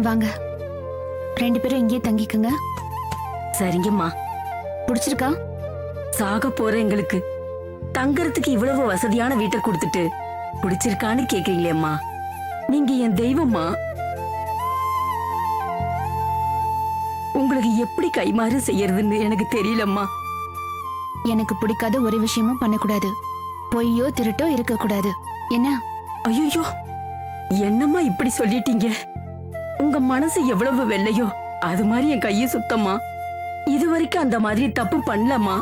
வாங்க, 2 பேரும் இங்கேயே தங்கிக்குங்க. சரிங்கம்மா. பிடிச்சிருக்கா? சாக போற எங்களுக்கு தங்கறதுக்கு இவ்வளவு வசதியான வீட்டை கொடுத்துட்டு பிடிச்சிருக்கான்னு கேக்குறீங்களேம்மா. நீங்க என் தெய்வம்மா. உங்களுக்கு எப்படி கைமாறு செய்யறதுன்னு எனக்கு தெரியலம்மா. எனக்கு பிடிக்காத ஒரு விஷயமும் பண்ணக்கூடாது. பொய்யோ திருட்டோ இருக்கக்கூடாது. என்ன? ஐயோ, என்னம்மா இப்படி சொல்லிட்டீங்க? உங்க மனசு எவ்வளவு வெள்ளையோ அது மாதிரி என் கையை சுத்தம்மா. இது வரைக்கும் அந்த மாதிரி தப்பு பண்ணலம்மா.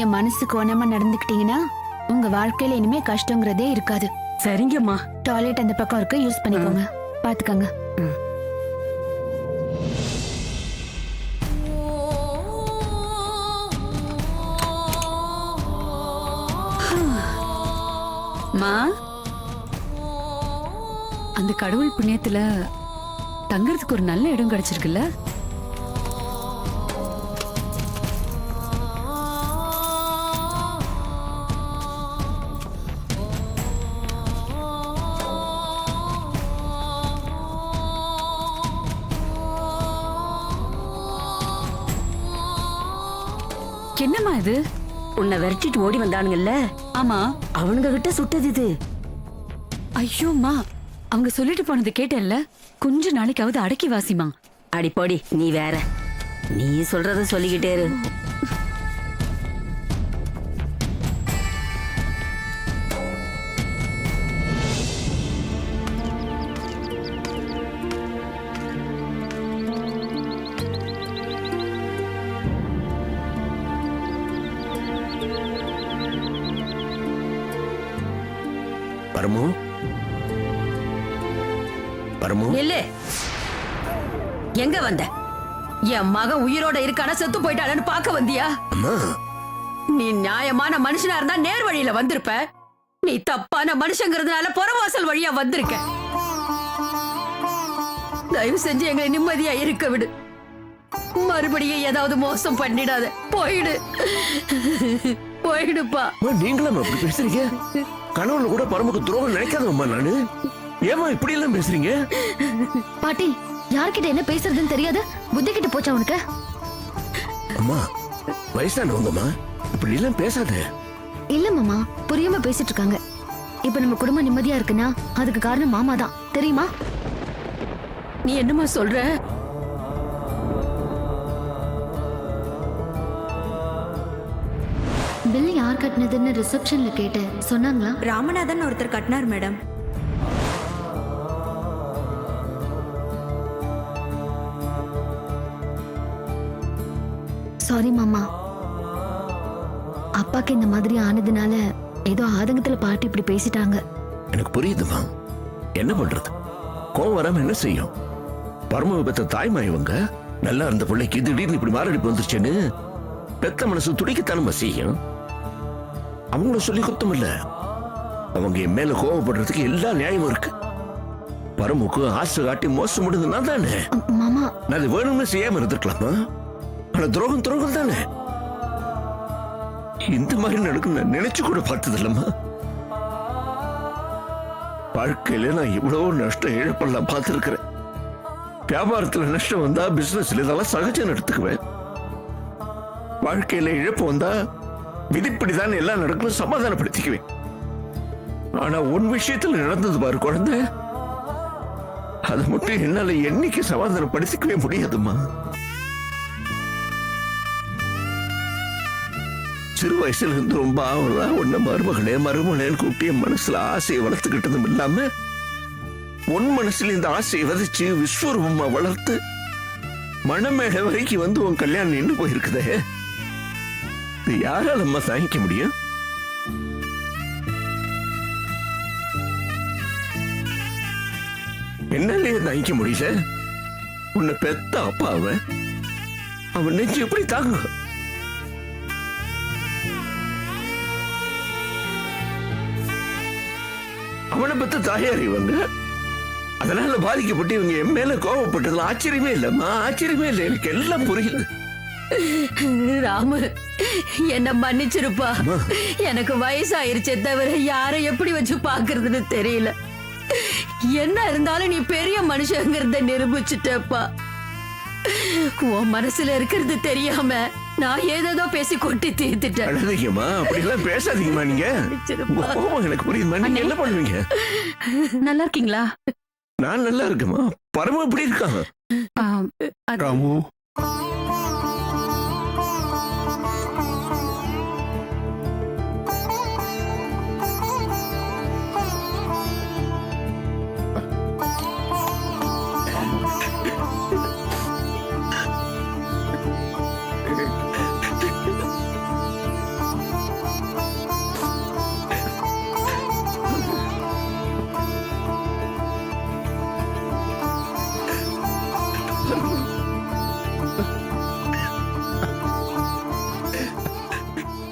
என் மனசுக்கு ஒண்ணாம நடந்துக்கிட்டீங்கன்னா உங்க வாழ்க்கையில இனிமே கஷ்டங்கிறதே இருக்காது. சரிங்கம்மா. டாய்லெட் அந்த பக்கம் இருக்கு, யூஸ் பண்ணிக்கோங்க. பாத்துக்கங்க. மா, அந்த கடவுள் புண்ணியத்துல தங்கறதுக்கு ஒரு நல்ல இடம் கிடைச்சிருக்குல்ல? என்னம்மா இது? உன்னை விரட்டிட்டு ஓடி வந்தானுங்கல்ல, ஆமா, அவனுங்க கிட்ட சுட்டது இது. ஐயோம்மா, அவங்க சொல்லிட்டு போனது கேட்டேன்ல, கொஞ்ச நாளைக்காவது அடக்கி வாசிமா. அடிப்போடி, நீ வேற. நீ சொல்றத சொல்லிக்கிட்டே இரு. பரமு, பரமு, இல்ல, எங்க வந்த? என் மகன் உயிரோட இருக்கான செத்து போயிட்டானு பாக்க வந்தியா? அம்மா, நீ நியாயமான மனுஷனா இருந்தா நேர் வழியில வந்திருப்ப. நீ தப்பான மனுஷங்கிறதுனால புறவாசல் வழியா வந்திருக்க. தயவு செஞ்சு எங்களை நிம்மதியா இருக்க விடு. மறுபடியும் ஏதாவது மோசம் பண்ணிடாத. போயிடு, போயிடுப்பா. நீங்களும் அப்படி பேசுறீங்க? கனவுல கூட பரமுக்கு துரோகம் நினைக்காதம்மா நானு. ஏமா இப்படி எல்லாம் பேசுறீங்க? பாட்டி, யார்கிட்ட என்ன பேசுறதுன்னு தெரியாது. புத்தி கிட்ட போச்சா உனக்கு? அம்மா, வயசானவங்கம்மா, இப்படி எல்லாம் பேசாத. இல்ல மாமா, புரியாம பேசிட்டு இருக்காங்க. இப்ப நம்ம குடும்பம் நிம்மதியா இருக்குன்னா அதுக்கு காரணம் மாமா தான், தெரியுமா? நீ என்னமா சொல்ற? பில் யார் கட்டினதுன்னு ரிசப்ஷன்ல கேட்டேன், சொன்னாங்களா? ராமநாதன் ஒருத்தர் கட்டினார் மேடம். சாரி மாமா, அப்பாக்கு இந்த மாதிரி ஆனதுனால ஏதோ ஆதங்கத்துல பாட்டி இப்படி பேசிட்டாங்க. எனக்கு புரியுதுமா. என்ன பண்றது? கோவம் வராம என்ன செய்யும்? பரம பெத்த தாய்மா இவங்க. நல்லா இருந்த பிள்ளைக்கு திடீர்னு இப்படி மாரடைப்பு வந்துருச்சுன்னு பெத்த மனசு துடிக்கத்தானமா செய்யும். அவங்கள சொல்லி குத்தம் இல்ல. அவங்க என் மேல கோவப்படுறதுக்கு எல்லா நியாயமும் இருக்கு. பரமுக்கு ஆசை காட்டி மோசம் முடியுதுன்னா தானே மாமா, நான் அது வேணும்னு செய்யாம இருந்திருக்கலாமா? ஆனா துரோகம் துரோகம் தானே. இந்த மாதிரி நடக்கும் நான் நினைச்சு கூட பார்த்தது இல்லம்மா. வாழ்க்கையில நான் இவ்வளவு நஷ்டம் இழப்பெல்லாம் பார்த்திருக்கிறேன். வியாபாரத்துல நஷ்டம் வந்தா பிசினஸ்ல இதெல்லாம் சகஜம் எடுத்துக்குவேன். வாழ்க்கையில இழப்பு வந்தா விதிப்படிதான் எல்லாம் நடக்கும் சமாதானப்படுத்திக்குவேன். ஆனா உன் விஷயத்துல நடந்தது பாரு குழந்தை, அது மட்டும் என்னால என்னைக்கு சமாதானப்படுத்திக்கவே முடியாதுமா. சிறு வயசுல இருந்து ரொம்ப ஆவலா உன்ன மருமகளே மருமகளேன்னு கூப்பிட்டு என் மனசுல ஆசையை வளர்த்துக்கிட்டதும் இல்லாம உன் மனசுல இந்த ஆசையை விதைச்சு விஸ்வரூபமா வளர்த்து மணமேடை வரைக்கும் வந்து உன் கல்யாணம் நின்று போயிருக்குதே. இது யாரால அம்மா தாங்கிக்க முடியும்? என்னாலே தாங்கிக்க முடியல. உன்னை பெத்த அப்பா அவன் நெஞ்சு எப்படி தாங்க? அவனை பெத்த தாயார் இவங்க. அதனால பாதிக்கப்பட்டு இவங்க என் மேல கோபப்பட்டதுல ஆச்சரியமே இல்லம்மா, ஆச்சரியமே இல்லை. எனக்கு எல்லாம் புரியுது. ராமு என்ன மன்னிச்சிருப்பா. அம்மா. எனக்கு வயசாயிருச்சே தவிர யாரை எப்படி வச்சு பாக்குறதுன்னு தெரியல. என்ன இருந்தாலும் நீ பெரிய மனுஷங்கிறத நிரூபிச்சுட்டப்பா. உன் மனசுல இருக்கிறது தெரியாம நான் ஏதேதோ பேசி கொட்டி தீர்த்துட்டேன். அழாதீங்கம்மா, அப்படி எல்லாம் பேசாதீங்கம்மா. நீங்க உங்க கோபம் எனக்கு புரியுதுமா. நீங்க என்ன பண்ணுவீங்க? நல்லா இருக்கீங்களா? நான் நல்லா இருக்கேம்மா. பரம எப்படி இருக்கான்? ராமு,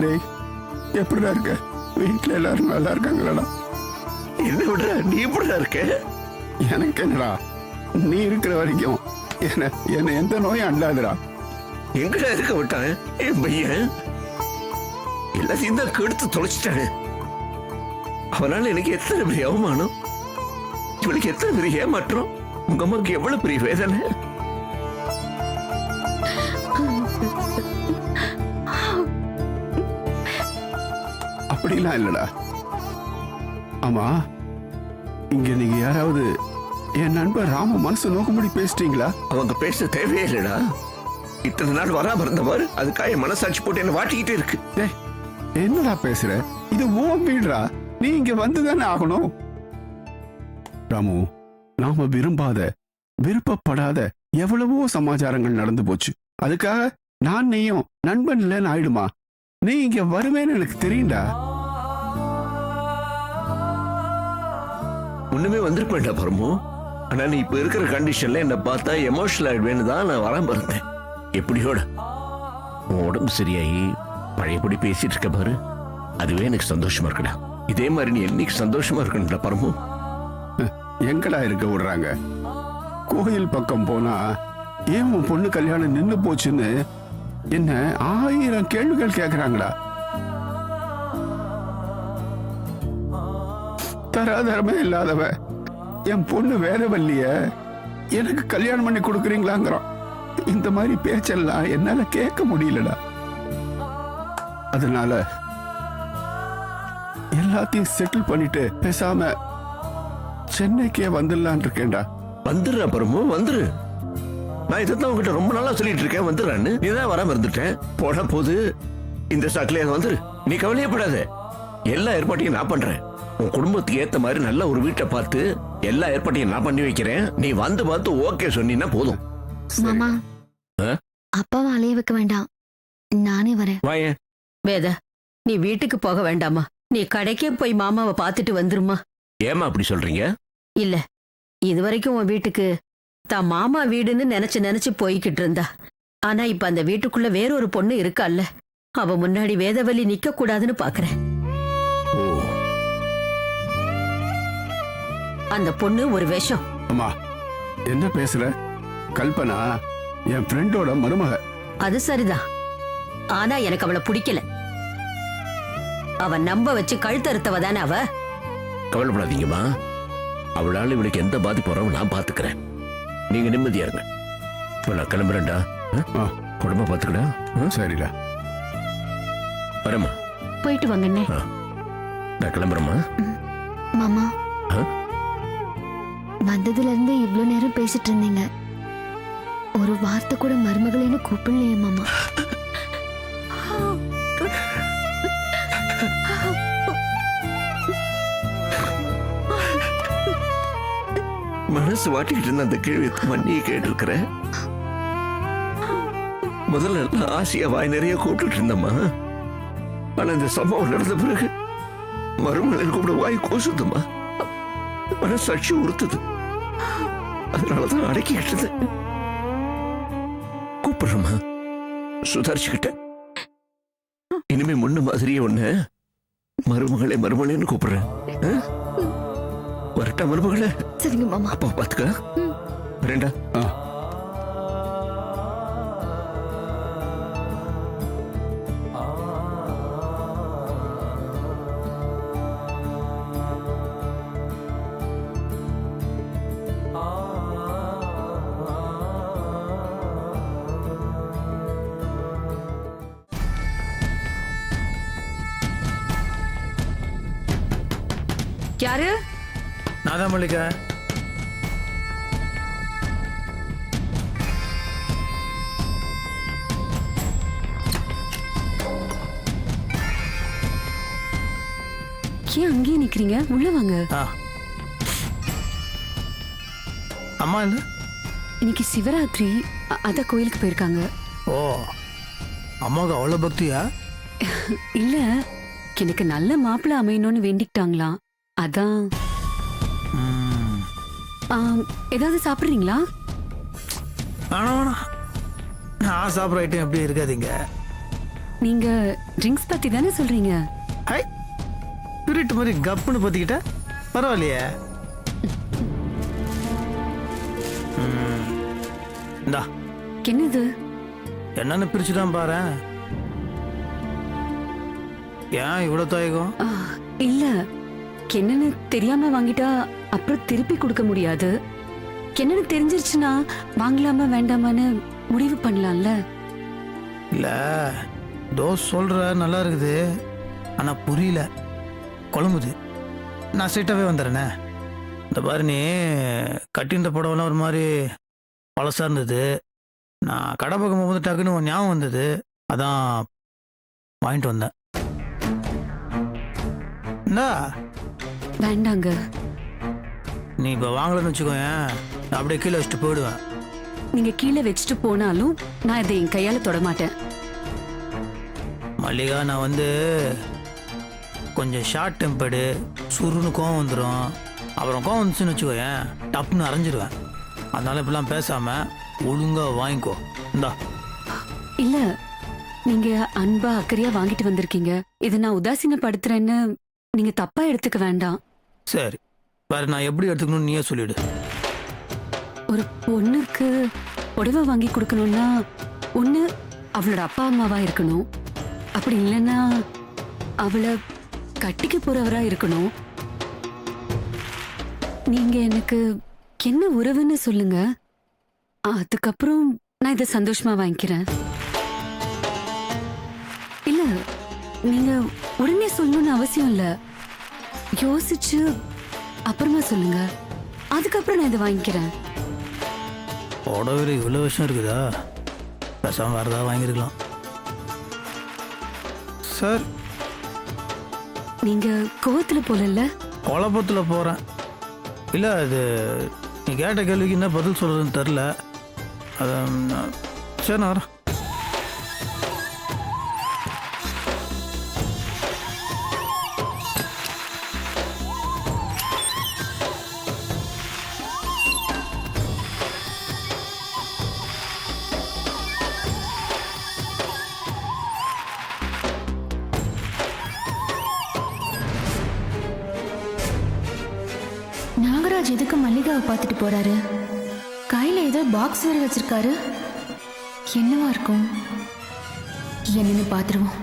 டேய், எப்படிடா இருக்க? வீட்டுல எல்லாரும் நல்லா இருக்காங்களாடா? என்ன விடுற? நீ எப்படிடா இருக்க? எனக்கு என்னடா, நீ இருக்கிற வரைக்கும் என்ன எந்த நோயும் அண்டாதுடா. எங்கடா இருக்க விட்டான் என் பையன்? எல்லாத்தையும் தான் கெடுத்து தொலைச்சிட்டானு. அவனால எனக்கு எத்தனை பெரிய அவமானம், இவளுக்கு எத்தனை பெரிய ஏமாற்றம், உங்க அம்மாவுக்கு எவ்வளவு பெரிய வேதனை. அப்படிலாம் இல்லடா. ஆமா, இங்க நீங்க யாராவது என் நண்பர் ராம மனசு நோக்கும்படி பேசிட்டீங்களா? அவங்க பேச தேவையே இல்லடா. இத்தனை நாள் வராம இருந்தவாறு அதுக்காக என் மனசாட்சி போட்டு என்ன வாட்டிக்கிட்டே இருக்கு. டேய், என்னடா பேசுற? இது உன் வீடுடா, நீ இங்க வந்துதானே ஆகணும். ராமு, நாம விரும்பாத விருப்பப்படாத எவ்வளவோ சமாச்சாரங்கள் நடந்து போச்சு. அதுக்காக நான் நீயும் நண்பன் இல்லைன்னு ஆயிடுமா? நீ இங்க வருவேன்னு எனக்கு தெரியும்டா. ஒண்ணுமே வந்திருப்பேன்டா பரமு. ஆனா நீ இப்ப இருக்கிற கண்டிஷன்ல என்ன பார்த்தா எமோஷனல் ஆயிடுவேன்னு தான் நான் வராம இருந்தேன். எப்படியோட உன் உடம்பு சரியாயி பழையபடி பேசிட்டு இருக்க பாரு, அதுவே எனக்கு சந்தோஷமா இருக்குடா. இதே மாதிரி நீ என்னைக்கு சந்தோஷமா இருக்கணும்டா பரமு. எங்கடா இருக்க விடுறாங்க? கோயில் பக்கம் போனா ஏன் உன் பொண்ணு கல்யாணம் நின்னு போச்சுன்னு என்ன 1000 கேள்விகள் கேக்குறாங்கடா. தராதரமே இல்லாதவ என் பொண்ணு வேதவல்லிய எனக்கு கல்யாணம் பண்ணி கொடுக்குறீங்களாங்கிறான். இந்த மாதிரி பேச்செல்லாம் என்னால கேட்க முடியலடா. அதனால எல்லாத்தையும் செட்டில் பண்ணிட்டு பேசாம சென்னைக்கே வந்துடலான் இருக்கேன்டா. வந்துடுறா பரமு, வந்துரு. நான் இதைத்தான் உங்ககிட்ட ரொம்ப நாளா சொல்லிட்டு இருக்கேன், வந்துடுறான்னு. நீ தான் வராம இருந்துட்டேன். போட போது இந்த சாக்கிலே வந்துரு. நீ கவலையப்படாத, எல்லா ஏற்பாட்டையும் நான் பண்றேன். உன் குடும்பத்துக்கு ஏத்த மாதிரி நல்ல ஒரு வீட்டை பார்த்து எல்லா ஏற்பாட்டையும் நான் பண்ணி வைக்கிறேன். நீ வந்து பார்த்து ஓகே சொன்னீன்னா போதும். மாமா, ஆ? அப்பாவை அலைய வைக்க வேண்டாம், நானே வரேன். வாயேன். வேதா, நீ வீட்டுக்கு போக வேண்டாமா? நீ கடைக்கே போய் மாமாவை பார்த்துட்டு வந்துருமா. ஏமா அப்படி சொல்றீங்க? இல்ல, இதுவரைக்கும் உன் வீட்டுக்கு தான் மாமா வீடுன்னு நினைச்சு போய்கிட்டு இருந்தா. ஆனா இப்ப அந்த வீட்டுக்குள்ள வேறொரு பொண்ணு இருக்கால்ல, அவ முன்னாடி வேதவல்லி நிக்க கூடாதுன்னு பாக்குறேன். ஓ, அந்த பொண்ணு ஒரு விஷம். அம்மா, என்ன பேசுற? கல்பனா என் ஃப்ரெண்டோட மருமக. அது சரிதான், ஆனா எனக்கு அவளை பிடிக்கல. அவ நம்ப வச்சு கழுத்தறுத்தவ தானே அவ. கவலைப்படாதீங்கம்மா. அவளால இவளுக்கு எந்த பாதிப்பு வரும் நான் பாத்துக்கிறேன். நீங்க நிம்மதியா இருங்க. இப்ப நான் கிளம்புறேன்டா. ஆ, குடும்ப பாத்துக்கடா. சரிடா. வரேம்மா. போயிட்டு வாங்கண்ணே. நான் கிளம்புறேம்மா. மாமா, ஆ? வந்ததுல இருந்து இவ்ளோ நேரம் பேசிட்டு இருந்தீங்க, ஒரு வார்த்தை கூட மருமகளேன்னு கூப்பிடலையே மாமா. மனசு வாட்டிக்கிட்டு இருந்த அந்த கேள்வி மண்ணியை கேட்டிருக்கிற. முதல்ல எல்லாம் ஆசையா வாய் நிறைய கூப்பிட்டு இருந்தம்மா. ஆனா இந்த சம்பவம் நடந்த பிறகு மறுமலை கூப்பிட வாய் கூசுதுமா. மனசாட்சி உறுத்துது. அதனாலதான் அடக்கிக்கிட்டது. கூப்பிடுறமா, சுதாரிச்சுக்கிட்டேன். இனிமே முன்ன மாதிரியே ஒண்ணு மருமகளே மருமகளேன்னு கூப்பிடுறேன். வரட்டா மருமகளே? சரிங்க மாமா. அப்பா பாத்துக்க. வரேன்டா. ஆ. யாரு? நான் தான் மல்லிகா. ஏன் அங்கேயே நிக்கிறீங்க? உள்ள வாங்க. ஆ. அம்மா இல்லை? இன்னைக்கு சிவராத்திரி, அத கோயிலுக்கு போயிருக்காங்க. ஓ, அம்மாவுக்கு அவ்வளோ பக்தியா? இல்ல, எனக்கு நல்ல மாப்பிள்ளை அமையணும்னு வேண்டிக்கிட்டாங்களாம். அதான். ம். ஏதாவது சாப்பிடுறீங்களா? வேணாம் வேணாம், நான் சாப்பிட்ற ஐட்டம் எப்படி இருக்காதீங்க. நீங்க ட்ரிங்க்ஸ் பத்தி தானே சொல்றீங்க? ஹை, பிரிட்டு மாதிரி கப்புன்னு பற்றிக்கிட்ட பரவாயில்லையே. இந்தா, என்னது? என்னன்னு பிரிச்சு தான் பாரு. ஏன் இவ்வளோ தயக்கம்? இல்ல, என்னன்னு தெரியாம வாங்கிட்டா அப்புறம் திருப்பி கொடுக்க முடியாது. என்னன்னு தெரிஞ்சிருச்சுன்னா வாங்கலாமா வேண்டாமான்னு முடிவு பண்ணலாம்ல. இல்லை, டோஸ் சொல்கிற நல்லா இருக்குது, ஆனால் புரியல, குழம்புது. நான் ஸ்ட்ரெயிட்டாகவே வந்துடுறேனே. இந்த பாரு, நீ கட்டின்ற புடவெல்லாம் ஒரு மாதிரி பழசாக இருந்தது. நான் கடை பக்கம் போகும்போது டக்குன்னு ஒரு ஞாபகம் வந்தது, அதான் வாங்கிட்டு வந்தேன். இந்தா. வேண்டாங்க. நீ இப்போ வாங்கலன்னு வச்சுக்கோயேன், நான் அப்படியே கீழே வச்சுட்டு போயிடுவேன். நீங்க கீழே வச்சுட்டு போனாலும் நான் இதை என் கையால தொட மாட்டேன். மல்லிகா, நான் வந்து கொஞ்சம் ஷார்ட் டெம்பர்டு, சுருன்னு கோவம் வந்துடும். அப்புறம் கோவம் வந்துச்சுன்னு வச்சுக்கோயேன், டப்புன்னு அரைஞ்சிடுவேன். அதனால இப்படிலாம் பேசாமல் ஒழுங்காக வாங்கிக்கோ. இந்தா. இல்ல, நீங்க அன்பா அக்கறையா வாங்கிட்டு வந்திருக்கீங்க. இதை நான் உதாசீனப்படுத்துறேன்னு நீங்க தப்பா எடுத்துக்க வேண்டாம். சரி, வேற நான் எப்படி எடுத்துக்கணும்னு நீயே சொல்லிடு. ஒரு பொண்ணுக்கு புடவை வாங்கி கொடுக்கணும்னா ஒண்ணு அவளோட அப்பா அம்மாவா இருக்கணும், அப்படி இல்லைன்னா அவளை கட்டிக்க போறவரா இருக்கணும். நீங்க எனக்கு என்ன உறவுன்னு சொல்லுங்க, அதுக்கப்புறம் நான் இதை சந்தோஷமா வாங்கிக்கிறேன். இல்ல, நீங்க உடனே சொல்லணும்னு அவசியம் இல்ல, யோசிச்சு அப்புறமா சொல்லுங்க, அதுக்கப்புறம் நான் இதை வாங்கிக்கிறேன். புடவைல இவ்வளோ விஷயம் இருக்குதா? பேசாம வேறு ஏதாவது வாங்கியிருக்கலாம். சார், நீங்க கோவத்துல போலல்ல? குழப்பத்தில் போகிறேன். இல்லை, அது நீ கேட்ட கேள்விக்கு என்ன பதில் சொல்கிறதுன்னு தெரில. அது சரி, நான் வரேன். நாகராஜ் எதுக்கு மல்லிகாவை பார்த்துட்டு போறாரு? கையில ஏதோ பாக்ஸ் வேற வச்சிருக்காரு. என்னவா இருக்கும்? என்னன்னு பாத்துருவோம்.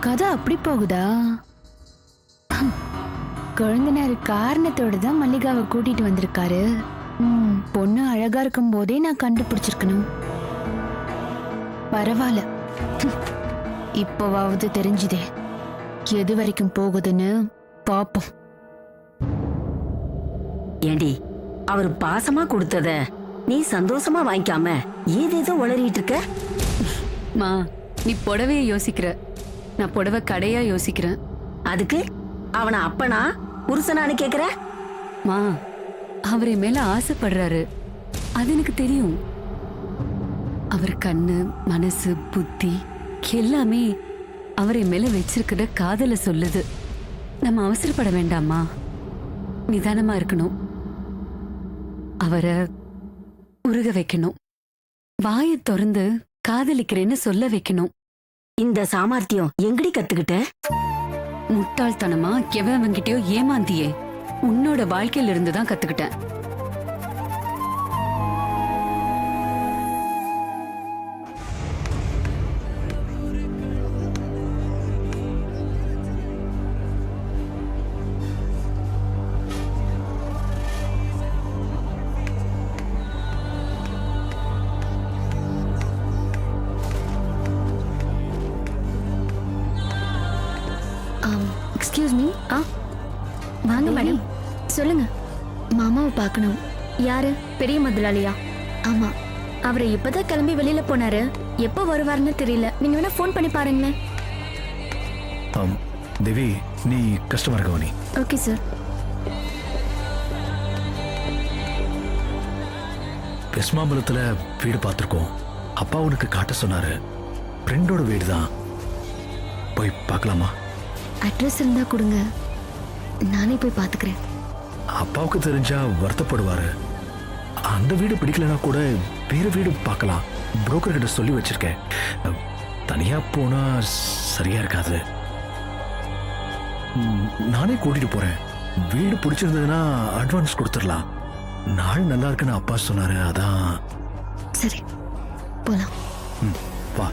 கதை அப்படி போகுதா? குழந்தைனாரு காரணத்தோட தான் மல்லிகாவை கூட்டிட்டு வந்திருக்காரு. பொண்ணு அழகா இருக்கும் போதே நான் கண்டுபிடிச்சிருக்கணும். பரவாயில்ல, இப்போவாவது தெரிஞ்சுதே. எது வரைக்கும் போகுதுன்னு பாப்போம். ஏண்டி, அவர் பாசமா கொடுத்தத நீ சந்தோஷமா வாங்கிக்காம ஏதேதோ உளறிட்டு இருக்க. மா, நீ புடவைய யோசிக்கிற, நான் புடவை கடையா யோசிக்கிறேன். அதுக்கு அவனை அப்பனா புருஷனான்னு கேக்குற? மா, அவரை மேல ஆசைப்படுறாரு, அது எனக்கு தெரியும். அவர் கண்ணு, மனசு, புத்தி எல்லாமே அவரை மேல வச்சிருக்கிற காதல சொல்லுது. நம்ம அவசரப்பட வேண்டாமா, நிதானமா இருக்கணும். அவரை உருக வைக்கணும். வாயை திறந்து காதலிக்கிறேன்னு சொல்ல வைக்கணும். இந்த சாமர்த்தியம் எங்கடி கத்துக்கிட்ட? முட்டாள்தனமா எவன்கிட்டயோ ஏமாந்தியே உன்னோட வாழ்க்கையில இருந்து தான் கத்துக்கிட்டேன். Excuse me. வாங்க மேடம். சொல்லுங்க. மாமாவை பார்க்கணும். யாரு? பெரிய முதலாளியா? ஆமா. அவரை இப்பதான் கிளம்பி வெளியில போனாரு. எப்போ வருவாருன்னு தெரியல. நீங்க வேணா ஃபோன் பண்ணி பாருங்களேன். தேவி, நீ கஸ்டமர் கவனி. Okay sir. வெஸ்மாம்பலத்துல வீடு பார்த்துருக்கோம். அப்பா உனக்கு காட்ட சொன்னாரு. ஃப்ரெண்டோட வீடு தான். போய் பார்க்கலாமா? அட்ரஸ் இருந்தா கொடுங்க, நானே போய் பார்த்துக்கிறேன். அப்பாவுக்கு தெரிஞ்சா வருத்தப்படுவாரு. அந்த வீடு பிடிக்கலனா கூட வேற வீடு பார்க்கலாம். புரோக்கர் கிட்ட சொல்லி வச்சிருக்கேன். தனியா போனா சரியா இருக்காது. நானே கூட்டிட்டு போறேன். வீடு பிடிச்சிருந்ததுன்னா அட்வான்ஸ் கொடுத்துடலாம். நாள் நல்லா இருக்குன்னு அப்பா சொன்னாரு. அதான். சரி, போலாம். வா.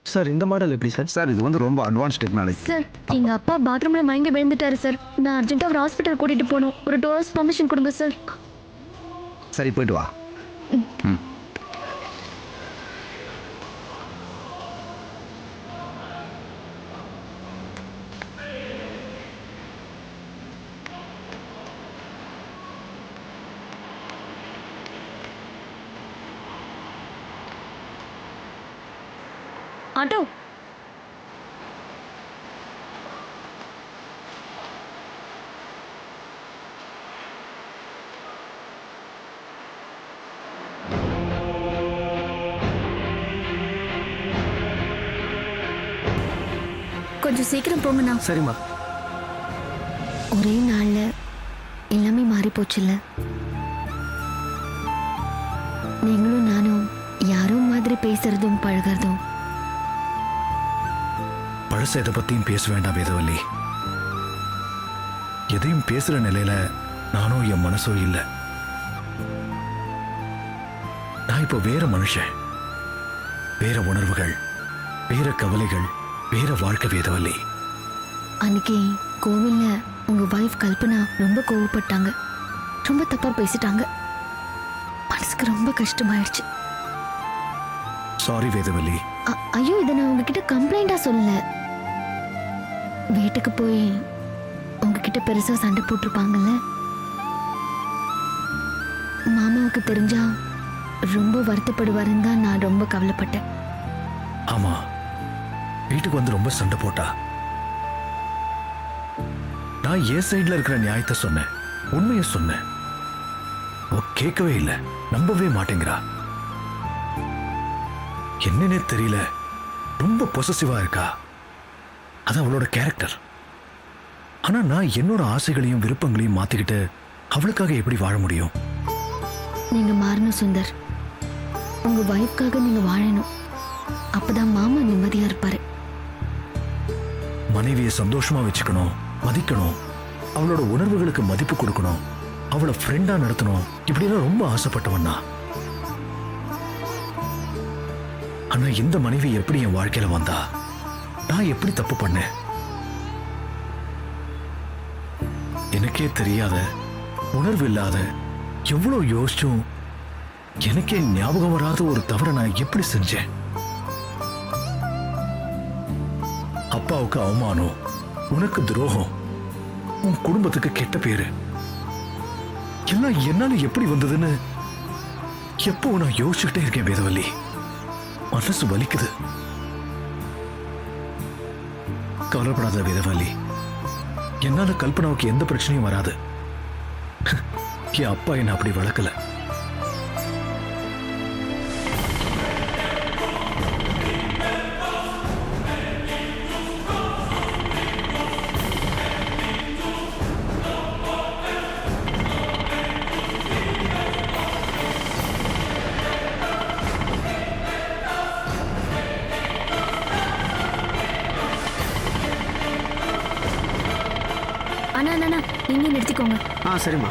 சார் இந்த மாடல் எப்படி சார்? சார் இது வந்து ரொம்ப அட்வான்ஸ் டெக்னாலஜி. சார், எங்க அப்பா பாத்ரூம்ல மயங்கி விழுந்துட்டாரு சார். நான் அர்ஜென்ட்டா ஒரு ஹாஸ்பிட்டல் கூட்டிட்டு போகணும். ஒரு 2 hours பர்மிஷன் கொடுங்க சார். சரி, போயிட்டு வா. ஆட்டோ. கொஞ்சம் சீக்கிரம் போங்கண்ணா. சரிம்மா. ஒரே நாள்ல எல்லாமே மாறி போச்சுல்ல. நீங்களும் நானும் யாரோ மாதிரி பேசுறதும் பழகிறதும். பழச எதை பத்தியும் பேச வேண்டாம் வேதவல்லி. எதையும் பேசுற நிலையில நானும் என் மனசோ இல்லை. நான் இப்போ வேற மனுஷன், வேற உணர்வுகள், வேற கவலைகள், வேற வாழ்க்கை வேதவல்லி. அன்னைக்கு கோவில்ல உங்க வைஃப் கல்பனா ரொம்ப கோவப்பட்டாங்க. ரொம்ப தப்பா பேசிட்டாங்க. மனசுக்கு ரொம்ப கஷ்டமாயிடுச்சு. சாரி வேதவல்லி. ஐயோ, இதை நான் உங்ககிட்ட கம்ப்ளைண்டா சொல்லல. வீட்டுக்கு போய் உங்ககிட்ட பெருசா சண்டை போட்டிருப்பாங்கல்ல. மாமாவுக்கு தெரிஞ்சா ரொம்ப வருத்தப்படுவாருன்னு தான் நான் ரொம்ப கவலைப்பட்டேன். ஆமா, வீட்டுக்கு வந்து ரொம்ப சண்டை போட்டா. நான் என் சைட்ல இருக்கிற நியாயத்தை சொன்னேன், உண்மையை சொன்னேன். அவ கேட்கவே இல்லை, நம்பவே மாட்டேங்கிறா. என்னன்னே தெரியல, ரொம்ப பொசசிவா இருக்கா. அது அவளோட கேரக்டர். ஆனா நான் என்னோட ஆசைகளையும் விருப்பங்களையும் மாத்திக்கிட்டு அவளுக்காக எப்படி வாழ முடியும்? நீங்க மாறணும் சுந்தர். உங்க வைஃப்காக நீங்க வாழணும். அப்பதான் மாமா நிம்மதியா இருப்பாரு. மனைவியை சந்தோஷமா வச்சுக்கணும், மதிக்கணும், அவளோட உணர்வுகளுக்கு மதிப்பு கொடுக்கணும், அவளை ஃப்ரெண்டா நடத்தணும். இப்படியெல்லாம் ரொம்ப ஆசைப்பட்டவன்னா. ஆனா இந்த மனைவி எப்படி என் வாழ்க்கையில வந்தா? நான் எப்படி தப்பு பண்ணேன்? எனக்கே தெரியாத, உணர்வு இல்லாத, எவ்வளவு யோசிச்சும் எனக்கே ஞாபகம் வராத ஒரு தவறை நான் எப்படி செஞ்சேன்? அப்பாவுக்கு அவமானம், உனக்கு துரோகம், உன் குடும்பத்துக்கு கெட்ட பேரு, எல்லாம் என்னால எப்படி வந்ததுன்னு எப்போ நான் யோசிச்சுக்கிட்டே இருக்கேன் வேதவல்லி. மனசு வலிக்குது. கவலைப்படாத வேதவல்லி, என்னால கல்பனாவுக்கு எந்த பிரச்சனையும் வராது. என் அப்பா என்ன அப்படி வளர்க்கல. அண்ணா அண்ணா அண்ணா, நீங்க நிறுத்திக்கோங்க. சரிம்மா.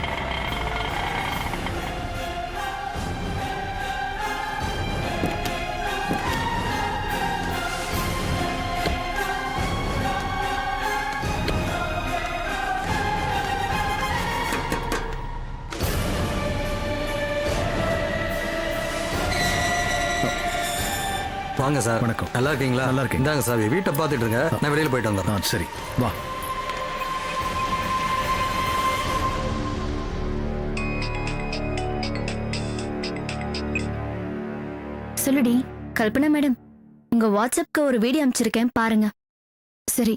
வாங்க சார். வணக்கம். நல்லா இருக்கீங்களா? நல்லா இருக்கேன். இந்தாங்க சார், வீட்டை பார்த்துட்டு இருங்க, நான் வெளியில் போயிட்டு வந்துடுறேன். சரி வா. சொல்லுடி கல்பனா மேடம், உங்க வாட்ஸ்அப்க்கு ஒரு வீடியோ அனுப்பிச்சிருக்கேன் பாருங்க. சரி,